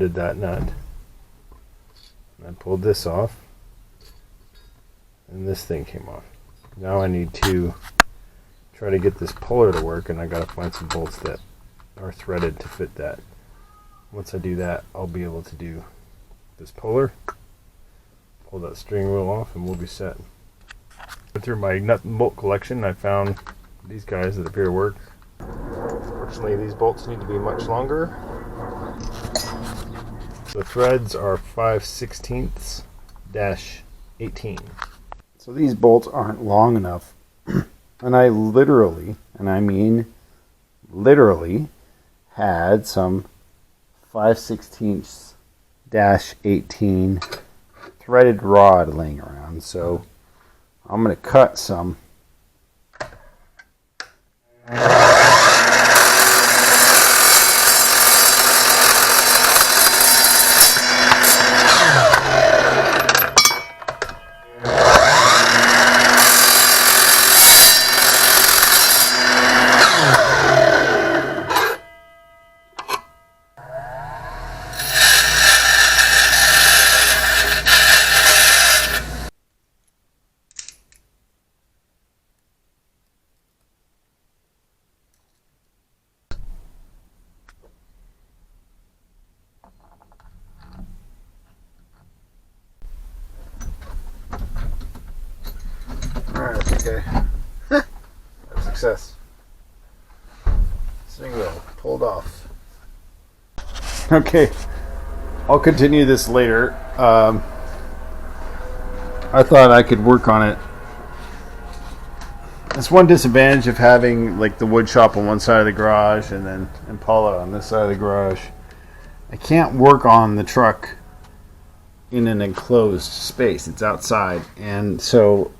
undid that nut. I pulled this off, and this thing came off. Now I need to try to get this puller to work, and I gotta find some bolts that are threaded to fit that. Once I do that, I'll be able to do this puller, pull that steering wheel off, and we'll be set. Went through my nut and bolt collection, I found these guys that appear to work. Fortunately, these bolts need to be much longer. The threads are 5/16-18. So these bolts aren't long enough. And I literally, and I mean literally, had some 5/16-18 threaded rod laying around. So I'm going to cut some. Alright, okay. Success. Steering wheel pulled off. Okay, I'll continue this later. I thought I could work on it. That's one disadvantage of having like the wood shop on one side of the garage and then Impala on this side of the garage. I can't work on the truck in an enclosed space. It's outside, and so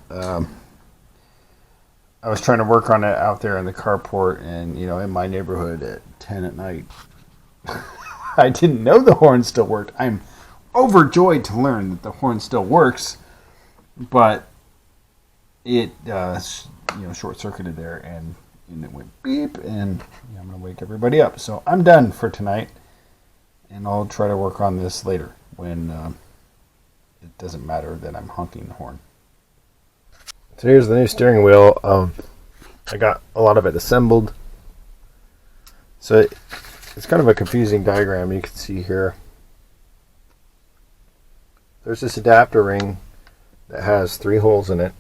I was trying to work on it out there in the carport, and in my neighborhood at 10 at night. I didn't know the horn still worked. I'm overjoyed to learn that the horn still works, but it short-circuited there, and it went beep, and I'm going to wake everybody up. So I'm done for tonight, and I'll try to work on this later when it doesn't matter that I'm honking the horn. So here's the new steering wheel. I got a lot of it assembled. So it's kind of a confusing diagram you can see here. There's this adapter ring that has 3 holes in it,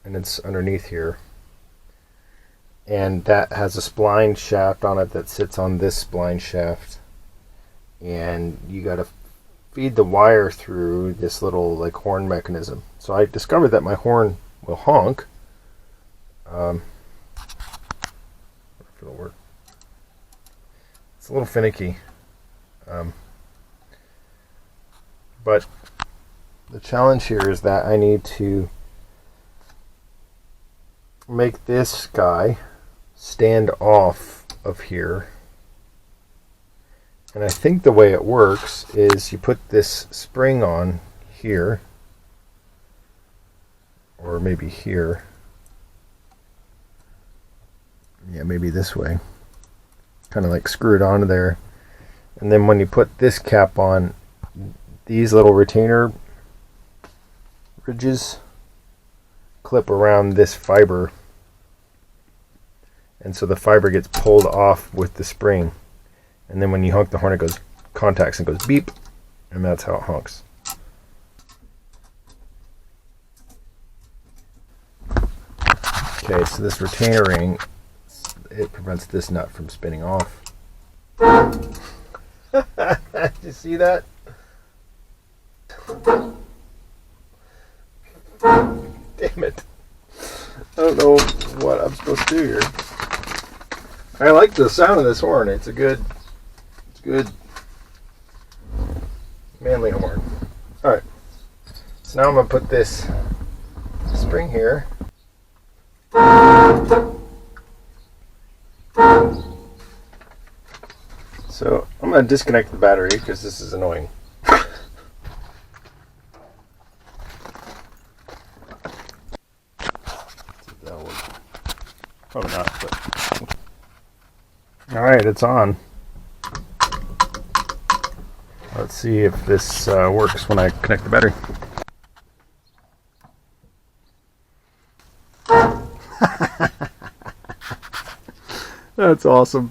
and it's underneath here. And that has a spline shaft on it that sits on this spline shaft. And you got to feed the wire through this little like horn mechanism. So I discovered that my horn will honk. If it'll work. It's a little finicky. But the challenge here is that I need to make this guy stand off of here. And I think the way it works is you put this spring on here, or maybe here. Yeah, maybe this way. Kind of like screw it onto there. And then when you put this cap on, these little retainer ridges clip around this fiber. And so the fiber gets pulled off with the spring. And then when you honk the horn, it goes contacts and goes beep. And that's how it honks. Okay, so this retainer ring, it prevents this nut from spinning off. Did you see that? Damn it. I don't know what I'm supposed to do here. I like the sound of this horn. It's good manly horn. Alright. So now I'm going to put this spring here. So I'm going to disconnect the battery because this is annoying. Probably not, but alright, it's on. Let's see if this works when I connect the battery. That's awesome.